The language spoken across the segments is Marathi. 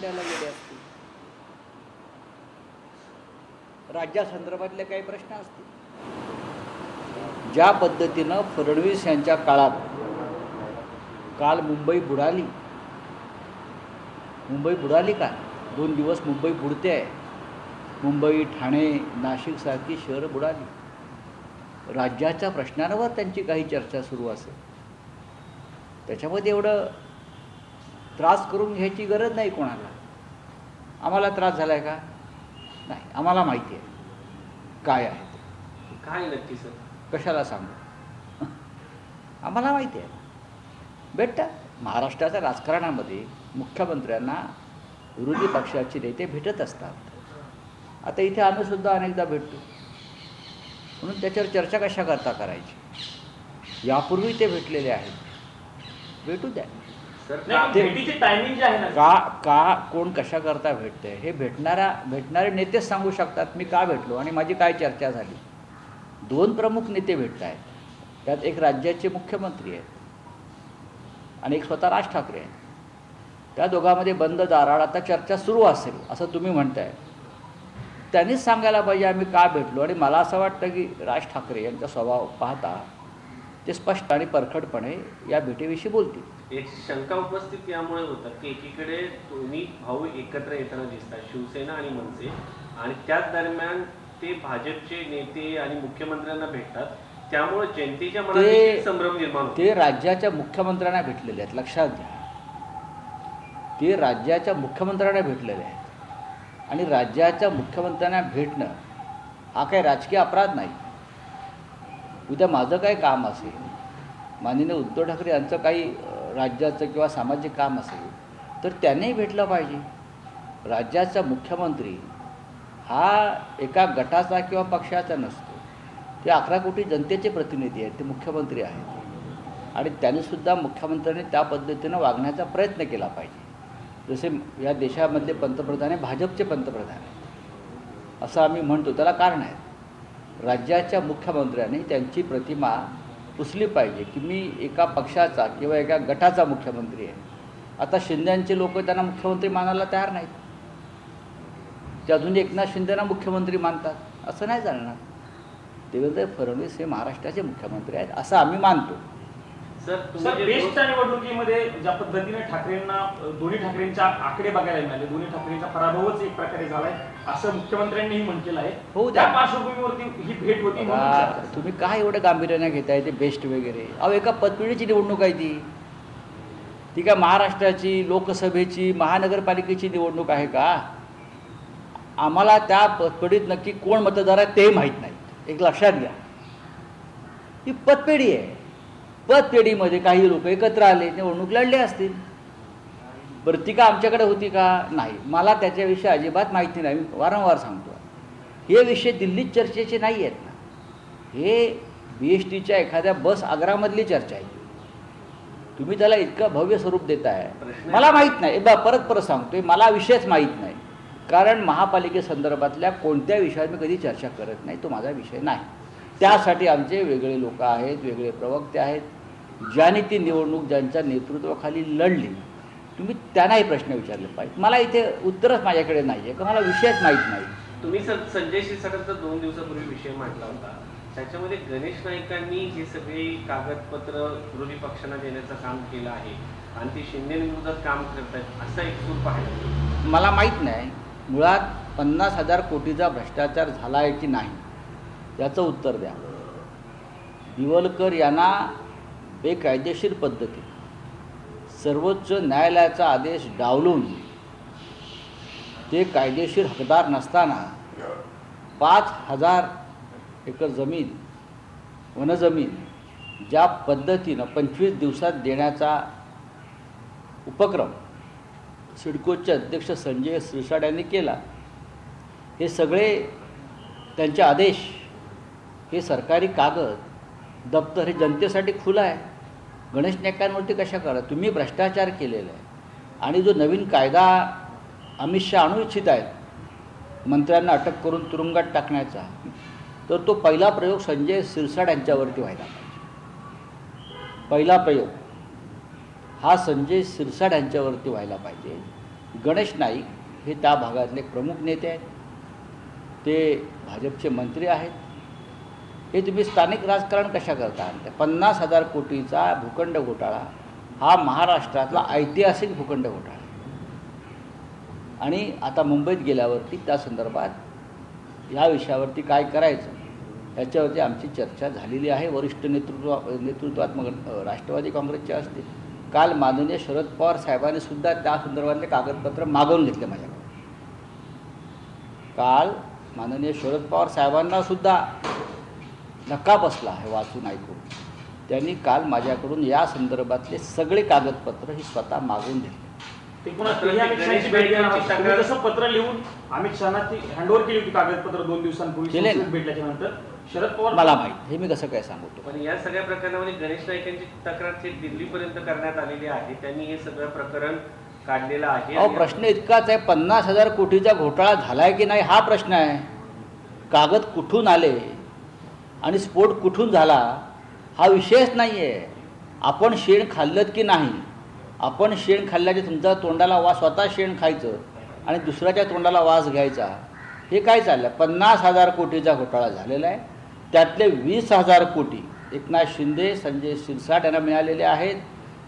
भेटायला गेले असतील, राज्यासंदर्भातले काही प्रश्न असतील. ज्या पद्धतीनं फडणवीस यांच्या काळात काल मुंबई बुडाली का? 2 दिवस मुंबई बुडते आहे. मुंबई, ठाणे, नाशिकसारखी शहरं बुडाली. राज्याच्या प्रश्नांवर त्यांची काही चर्चा सुरू असेल, त्याच्यामध्ये एवढं त्रास करून घ्यायची गरज नाही कोणाला. आम्हाला त्रास झाला आहे का? नाही, आम्हाला माहिती आहे काय आहे ते. काय नक्की सर? कशाला सांगू? आम्हाला माहिती आहे. भेटतात महाराष्ट्राच्या राजकारणामध्ये मुख्यमंत्र्यांना विरोधी पक्षाचे नेते भेटत असतात. आता इथे आम्ही सुद्धा अनेकदा भेटतो, म्हणून त्याच्यावर चर्चा कशा करता करायची? यापूर्वी ते भेटलेले आहेत, भेटू द्या. भेटीची टायमिंग जे आहे ना, का कोण कशा करता भेटतंय हे भेटणारे नेतेच सांगू शकतात. मी का भेटलो आणि माझी काय चर्चा झाली. 2 प्रमुख नेते भेटत आहेत, त्यात एक राज्याचे मुख्यमंत्री आहेत आणि एक स्वतः राज ठाकरे आहेत. त्या दोघांमध्ये बंद दारात आता चर्चा सुरू असेल असं तुम्ही म्हणताय. त्यांनीच सांगायला पाहिजे आम्ही का भेटलो. आणि मला असं वाटतं की राज ठाकरे यांचा स्वभाव पाहता ते स्पष्ट आणि परखडपणे या भेटीविषयी बोलतील. एक शंका उपस्थित यामुळे होतात की एकीकडे दोन्ही भाऊ एकत्र येताना दिसतात, शिवसेना आणि मनसे, आणि त्याच दरम्यान ते भाजपचे नेते आणि मुख्यमंत्र्यांना भेटतात, त्यामुळे जनतेच्या मनात संभ्रम निर्माण होतो. ते राज्याच्या मुख्यमंत्र्यांना भेटलेले आहेत, लक्षात घ्या. ते राज्याच्या मुख्यमंत्र्यांना भेटलेले आहेत आणि राज्याच्या मुख्यमंत्र्यांना भेटणं हा काही राजकीय अपराध नाही. उद्या माझं काय काम असेल, माननीय उद्धव ठाकरे यांचं काही राज्याचं किंवा सामाजिक काम असेल तर त्यांनी भेटलं पाहिजे. राज्याचा मुख्यमंत्री हा एका गटाचा किंवा पक्षाचा नसतो. ते 11 कोटी जनतेचे प्रतिनिधी आहेत, ते मुख्यमंत्री आहेत आणि त्यांनीसुद्धा मुख्यमंत्र्यांनी त्या पद्धतीनं वागण्याचा प्रयत्न केला पाहिजे. जसे या देशामधले पंतप्रधान हे भाजपचे पंतप्रधान आहेत असं आम्ही म्हणतो, त्याला कारण आहे. राज्याच्या मुख्यमंत्र्यांनी त्यांची प्रतिमा पुसली पाहिजे की मी एका पक्षाचा किंवा एका गटाचा मुख्यमंत्री आहे. आता शिंदेचे लोक त्यांना मुख्यमंत्री मानायला तयार नाहीत, ते अजून एकनाथ शिंदेना मुख्यमंत्री मानतात. असं नाही चालणार. देवेंद्र फडणवीस हे महाराष्ट्राचे मुख्यमंत्री आहेत असं आम्ही मानतो. सर, बेस्टच्या निवडणुकीमध्ये ज्या पद्धतीने ठाकरेंना दोन्ही ठाकरेंच्या आकडे बघायला मिळाले, दोन्ही ठाकरेंचा पराभवच एक प्रकारे झालाय असं मुख्यमंत्र्यांनीही म्हटलेलं आहे. हो, त्या पार्श्वभूमीवरती ही भेट होती. तुम्ही काय एवढं गांभीर्याने घेताय ते बेस्ट वगैरे? अहो, एका पतपिढीची निवडणूक आहे ती काय महाराष्ट्राची लोकसभेची महानगरपालिकेची निवडणूक आहे का? आम्हाला त्या पतपेढीत नक्की कोण मतदार आहे तेही माहीत नाही. एक लक्षात घ्या, ही पतपेढी आहे. पतपेढीमध्ये काही लोक एकत्र आले, निवडणूक लढले असतील. बरं, ती का आमच्याकडे होती का? नाही, मला त्याच्याविषयी अजिबात माहिती नाही. मी वारंवार सांगतो, हे विषय दिल्लीत चर्चेचे नाही आहेत ना. हे BSTच्या एखाद्या बस आग्रामधली चर्चा आहे. तुम्ही त्याला इतकं भव्य स्वरूप देताय. मला माहीत नाही. परत सांगतोय, मला विषयच माहीत नाही. कारण महापालिकेसंदर्भातल्या कोणत्या विषयावर मी कधी चर्चा करत नाही. तो माझा विषय नाही. त्यासाठी आमचे वेगळे लोक आहेत, वेगळे प्रवक्ते आहेत. ज्यांनी ती निवडणूक ज्यांच्या नेतृत्वाखाली लढली, तुम्ही त्यांनाही प्रश्न विचारले पाहिजे. मला इथे उत्तरच माझ्याकडे नाही आहे, कारण मला विषयच माहीत नाही. तुम्ही संजय क्षीरसागरचा 2 दिवसापूर्वी विषय मांडला होता, त्याच्यामध्ये गणेश नाईकांनी हे सगळे कागदपत्र विरोधी पक्षांना देण्याचं काम केलं आहे आणि ते शिंदे विरोधात काम करतात असा एक सूर पाहिला. मला माहीत नाही मुळात 50,000 कोटीचा भ्रष्टाचार झाला आहे की नाही याचं उत्तर द्या. दिवलकर यांना बेकायदेशीर पद्धतीने सर्वोच्च न्यायालयाचा आदेश डावलून ते कायदेशीर हकदार नसताना 5,000 एकर जमीन, वनजमीन ज्या पद्धतीनं 25 दिवसात देण्याचा उपक्रम सिडकोचे अध्यक्ष संजय शिरसाट यांनी केला, हे सगळे त्यांचे आदेश, हे सरकारी कागद, दप्तर हे जनतेसाठी खुलं आहे. गणेश नाईकांवरती कशा करा? तुम्ही भ्रष्टाचार केलेला आहे आणि जो नवीन कायदा अमित शहा आणू इच्छित आहेत मंत्र्यांना अटक करून तुरुंगात टाकण्याचा, तर तो पहिला प्रयोग संजय शिरसाट यांच्यावरती व्हायला पाहिजे. पहिला प्रयोग हा संजय शिरसाट यांच्यावरती व्हायला पाहिजे. गणेश नाईक हे त्या भागातले प्रमुख नेते आहेत, ते भाजपचे मंत्री आहेत. हे तुम्ही स्थानिक राजकारण कशा करता? 50,000 कोटीचा भूखंड घोटाळा हा महाराष्ट्रातला ऐतिहासिक भूखंड घोटाळा. आणि आता मुंबईत गेल्यावरती त्या संदर्भात या विषयावरती काय करायचं याच्यावरती आमची चर्चा झालेली आहे. वरिष्ठ नेतृत्वात मग राष्ट्रवादी काँग्रेसचे असतील. काल माननीय शरद पवार साहेबांनी सुद्धा त्या संदर्भातले कागदपत्र मागवून घेतले माझ्याकडे. काल माननीय शरद पवार साहेबांना सुद्धा धक्का बसला आहे वाचून ऐकून. त्यांनी काल माझ्याकडून या संदर्भातले सगळे कागदपत्र ही स्वतः मागवून घेतले. ते पुन्हा अमित शहाची भेट घेणार. तुम्ही जसं पत्र लिहून अमित शहाना ती हँडओव्हर केली होती कागदपत्र 2 दिवसांपूर्वी संसदेत भेटल्याच्या नंतर. शरद पवार मला माहीत, हे मी कसं काय सांगतो. पण या सगळ्या प्रकरणामध्ये गणेश नाईकांची तक्रार थेट दिल्लीपर्यंत करण्यात आलेली आहे. त्यांनी हे सगळं प्रकरण काढलेलं आहे. अहो, प्रश्न इतकाच आहे, 50,000 कोटीचा घोटाळा झालाय की नाही हा प्रश्न आहे. कागद कुठून आले आणि स्फोट कुठून झाला हा विषयच नाही आहे. आपण शेण खाल्लं की नाही, आपण शेण खाल्ल्याचे तुमच्या तोंडाला वास, स्वतः शेण खायचं आणि दुसऱ्याच्या तोंडाला वास घ्यायचा, हे काय चाललं. 50,000 कोटीचा घोटाळा झालेला आहे. त्यातले 20,000 कोटी एकनाथ शिंदे, संजय शिरसाट यांना मिळालेले आहेत.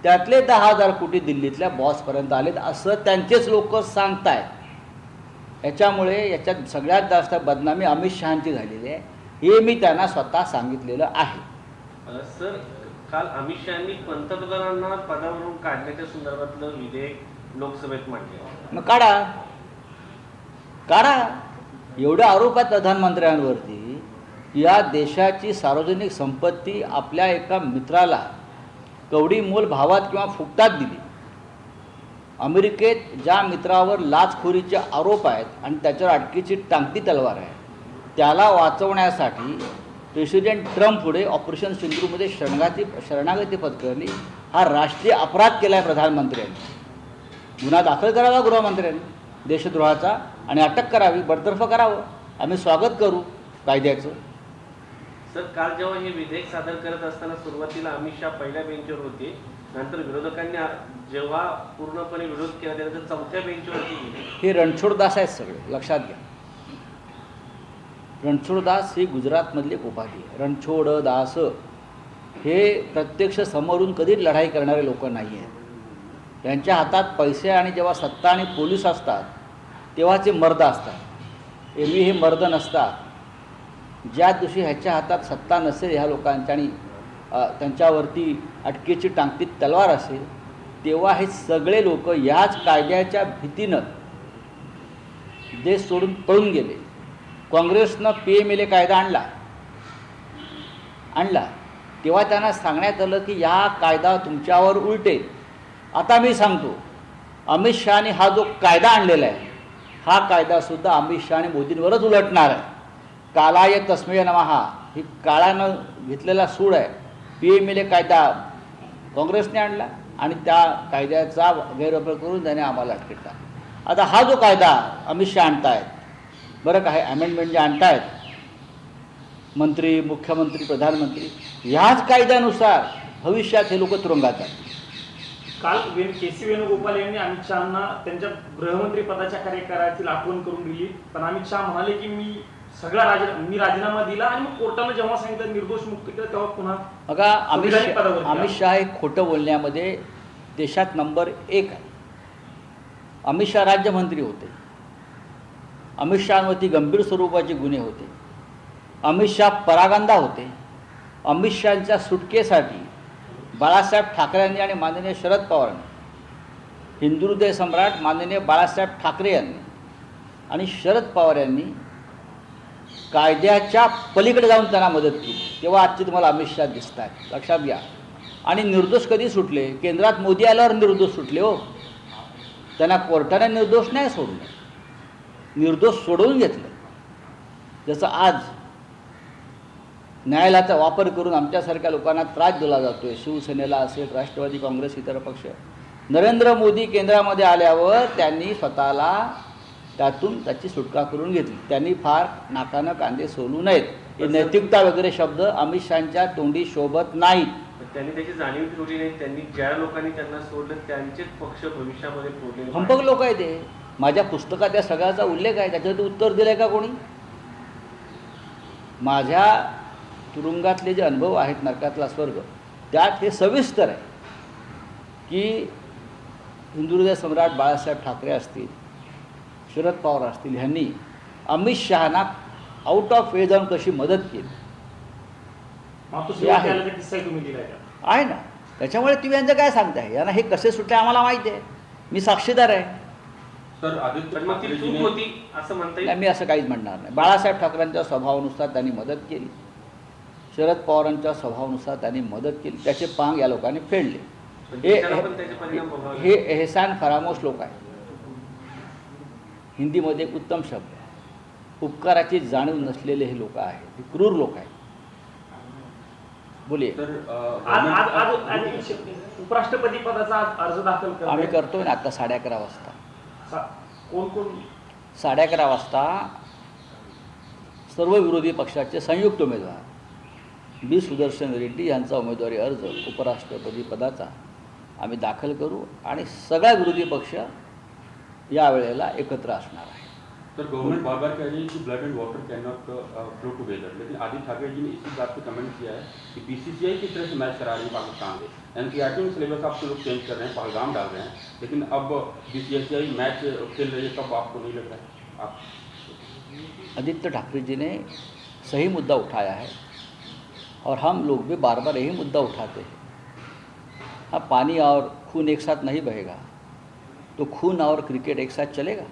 त्यातले 10,000 कोटी दिल्लीतल्या बॉसपर्यंत आलेत असं त्यांचेच लोक सांगत आहेत. याच्यामुळे याच्यात सगळ्यात जास्त बदनामी अमित शहांची झालेली आहे, हे मी त्यांना स्वतः सांगितलेलं आहे. सर, काल अमित शहांनी पंतप्रधानांना पदावरून काढण्याच्या संदर्भातलं विधेयक लोकसभेत मांडले. मग काढा काढा. एवढे आरोप आहेत प्रधानमंत्र्यांवरती. या देशाची सार्वजनिक संपत्ती आपल्या एका मित्राला कवडी मोल भावात किंवा फुकटात दिली. अमेरिकेत ज्या मित्रावर लाचखोरीचे आरोप आहेत आणि त्याच्यावर अटकेची टांगती तलवार आहे, त्याला वाचवण्यासाठी प्रेसिडेंट ट्रम्प पुढे ऑपरेशन सिंधूमध्ये शरणागती पत्करली. हा राष्ट्रीय अपराध केला आहे प्रधानमंत्र्यांनी. गुन्हा दाखल करावा गृहमंत्र्यांनी देशद्रोहाचा आणि अटक करावी, बडतर्फ करावं. आम्ही स्वागत करू कायद्याचं. सर, काल जेव्हा हे विधेयक सादर करत असताना सुरुवातीला अमित शहा पहिल्या बेंचवर होते, नंतर विरोधकांनी जेव्हा पूर्णपणे विरोध केला त्यानंतर 4थ्या बेंचवरती गेले. हे रणछोडदास आहेत सगळे, लक्षात घ्या. रणछोडदास ही गुजरातमधली एक उपाधी आहे. रणछोडदास हे प्रत्यक्ष समोरून कधीच लढाई करणारे लोक नाही आहेत. त्यांच्या हातात पैसे आणि जेव्हा सत्ता आणि पोलीस असतात तेव्हा ते मर्द असतात. एरवी हे मर्द नसतात. ज्या दिवशी ह्याच्या हातात सत्ता नसेल ह्या लोकांच्या आणि त्यांच्यावरती अटकेची टांगती तलवार असेल तेव्हा हे सगळे लोक याच कायद्याच्या भीतीनं देश सोडून पळून गेले. काँग्रेसनं PMLA कायदा आणला तेव्हा त्यांना सांगण्यात आलं की हा कायदा तुमच्यावर उलटेल. आता मी सांगतो, अमित शहाने हा जो कायदा आणलेला आहे हा कायदासुद्धा अमित शहा आणि मोदींवरच उलटणार आहे. कालाय तस्मय नमः ही काळानं घेतलेला सूड आहे. PMLA कायदा काँग्रेसने आणला आणि त्या कायद्याचा गैरवापर करून त्याने आम्हाला अटकेत टाकलं. आता हा जो कायदा अमित शहा आणतायत, बरं काय अमेंडमेंट जे आणतायत मंत्री, मुख्यमंत्री, प्रधानमंत्री, ह्याच कायद्यानुसार भविष्यात हे लोक तुरुंगात आहेत. काल KC वेणुगोपाल यांनी अमित शहांना त्यांच्या गृहमंत्री पदाच्या कार्यकाळातील आठवण करून दिली. पण अमित शहा म्हणाले की मी राजीनामा दिला आणि मग कोर्टानं जेव्हा सांगितलं निर्दोष मुक्त केलं तेव्हा पुन्हा बघा अमित शहा हे खोटं बोलण्यामध्ये देशात नंबर 1 आहे. अमित शहा राज्यमंत्री होते. अमित शहांवरती गंभीर स्वरूपाचे गुन्हे होते. अमित शहा परागंदा होते. अमित शहांच्या सुटकेसाठी बाळासाहेब ठाकरेंनी आणि माननीय शरद पवारांनी, हिंदू हृदय सम्राट माननीय बाळासाहेब ठाकरे यांनी आणि शरद पवार यांनी कायद्याच्या पलीकडे जाऊन त्यांना मदत केली. तेव्हा आजचे तुम्हाला अमित शहा दिसत आहेत, लक्षात घ्या. आणि निर्दोष कधी सुटले? केंद्रात मोदी आल्यावर निर्दोष सुटले. हो, त्यांना कोर्टाने निर्दोष नाही सोडले, निर्दोष सोडवून घेतलं. जसं आज न्यायालयाचा वापर करून आमच्यासारख्या लोकांना त्रास दिला जातो आहे, शिवसेनेला असेल, राष्ट्रवादी काँग्रेस, इतर पक्ष. नरेंद्र मोदी केंद्रामध्ये आल्यावर त्यांनी स्वतःला त्यातून त्याची सुटका करून घेतली. त्यांनी फार नाकानं कांदे सोलू नयेत. हे नैतिकता वगैरे शब्द अमित शहांच्या तोंडी शोभत नाहीत. तर त्यांनी त्याची जाणीव ठेवली नाही. त्यांनी ज्या लोकांनी त्यांना सोडलं त्यांचेच पक्ष भविष्यामध्ये फोडले. हंपक लोक आहे ते. माझ्या पुस्तकात त्या सगळ्याचा उल्लेख आहे. त्याच्यावरती उत्तर दिलं आहे का कोणी? माझ्या तुरुंगातले जे अनुभव आहेत नरकातला स्वर्ग, त्यात हे सविस्तर आहे की हिंदुहृदय सम्राट बाळासाहेब ठाकरे असतील, शरद पवार असतील, ह्यांनी अमित शहाना आउट ऑफ वे जाऊन कशी मदत केली मातोश्री आहे. त्याला किस्सा तुम्ही दिलाय का? आहे ना. त्याच्यामुळे तुम्ही यांचं काय सांगताय? यांना हे कसे सुटले आम्हाला माहिती आहे. मी साक्षीदार आहे. सर आदित्य पण मग ती चूक ठाकरेजीने होती असं म्हणता येईल. नाही, मी असं काहीच म्हणणार नाही. बाळासाहेब ठाकरेंच्या स्वभावानुसार त्यांनी मदत केली, शरद पवारांच्या स्वभावानुसार त्यांनी मदत केली. त्याचे पांग या लोकांनी फेडले. पण हे त्याला पण त्याचे परिणाम भोगावे हे एहसान फरामोश लोक आहेत. हिंदीमध्ये एक उत्तम शब्द आहे. उपकाराची जाणीव नसलेले हे लोक आहेत. हे क्रूर लोक आहेत. बोलिये. सर आज आज आज आज उपराष्ट्रपती पदाचा आज अर्ज दाखल करताय. आम्ही करतोय ना आता 11:30 वाजता. कोण कोण? 11:30 वाजता सर्व विरोधी पक्षाचे संयुक्त उमेदवार बी सुदर्शन रेड्डी यांचा उमेदवारी अर्ज उपराष्ट्रपती पदाचा आम्ही दाखल करू आणि सगळा विरोधी पक्ष यावेळेला एकत्र असणार आहे. सर गवर्नमेंट बार बार कह रही है कि blood end water can not flow together, लेकिन आदित्य ठाकरे जी ने इसी बात पे कमेंट किया है कि बीसीसीआई किस तरह से मैच करा रही है पाकिस्तान से। एनसीईआरटी में सिलेबस आपको लोग चेंज कर रहे हैं, पहलगाम डाल रहे हैं, लेकिन अब बीसीसीआई मैच खेल रही है, तब आपको नहीं लग रहा है? आप आदित्य ठाकरे जी ने सही मुद्दा उठाया है और हम लोग भी बार बार यही मुद्दा उठाते हैं. हाँ, पानी और खून एक साथ नहीं बहेगा, तो खून और क्रिकेट एक साथ चलेगा.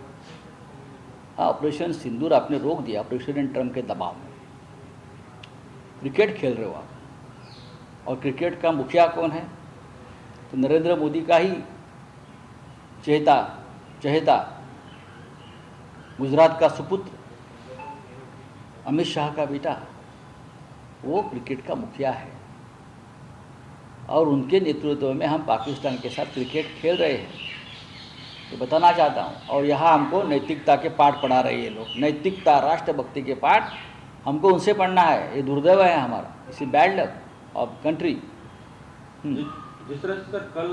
हाँ, ऑपरेशन सिंदूर आपने रोक दिया प्रेसिडेंट ट्रम्प के दबाव में. क्रिकेट खेल रहे हो आप, और क्रिकेट का मुखिया कौन है? तो नरेंद्र मोदी का ही चहेता गुजरात का सुपुत्र अमित शाह का बेटा, वो क्रिकेट का मुखिया है और उनके नेतृत्व में हम पाकिस्तान के साथ क्रिकेट खेल रहे हैं. ये बताना चाहता हूँ. और यहाँ हमको नैतिकता के पाठ पढ़ा रहे हैं ये लोग. नैतिकता, राष्ट्रभक्ति के पाठ हमको उनसे पढ़ना है. ये दुर्दैव है हमारा. इसी बैड लक ऑफ कंट्री. जिस तरह से सर कल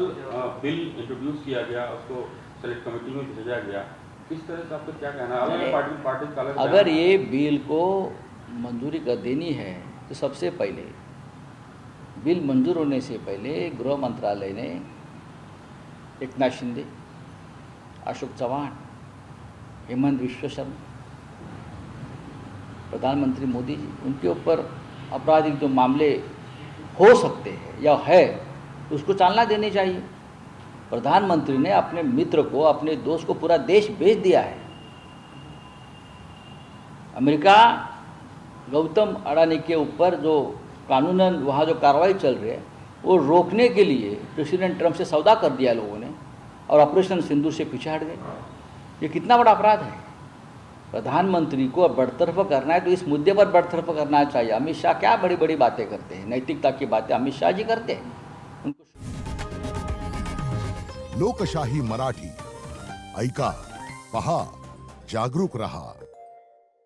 बिल इंट्रोड्यूस किया गया, उसको सेलेक्ट कमेटी में भेजा गया, किस तरह से आपका क्या कहना है? पार्टी का अलग अगर ये बिल को मंजूरी कर देनी है तो सबसे पहले बिल मंजूर होने से पहले गृह मंत्रालय ने एकनाथ शिंदे, अशोक चव्हाण, हेमंत विश्व शर्मा, प्रधानमंत्री मोदी जी, उनके ऊपर आपराधिक जो मामले हो सकते हैं या है उसको चालना देनी चाहिए. प्रधानमंत्री ने अपने मित्र को, अपने दोस्त को पूरा देश बेच दिया है. अमेरिका गौतम अडानी के ऊपर जो कानूनन वहाँ जो कार्रवाई चल रही है वो रोकने के लिए प्रेसिडेंट ट्रम्प से सौदा कर दिया लोगों ने और ऑपरेशन सिंदूर से पीछे हट गए. ये कितना बड़ा अपराध है. प्रधानमंत्री को बरतरफ करना है तो इस मुद्दे पर बरतरफ करना चाहिए. अमित शाह क्या बड़ी बड़ी बातें करते हैं, नैतिकता की बातें अमित शाह जी करते हैं. उनको लोकशाही मराठी ऐका, पहा, जागरूक रहा.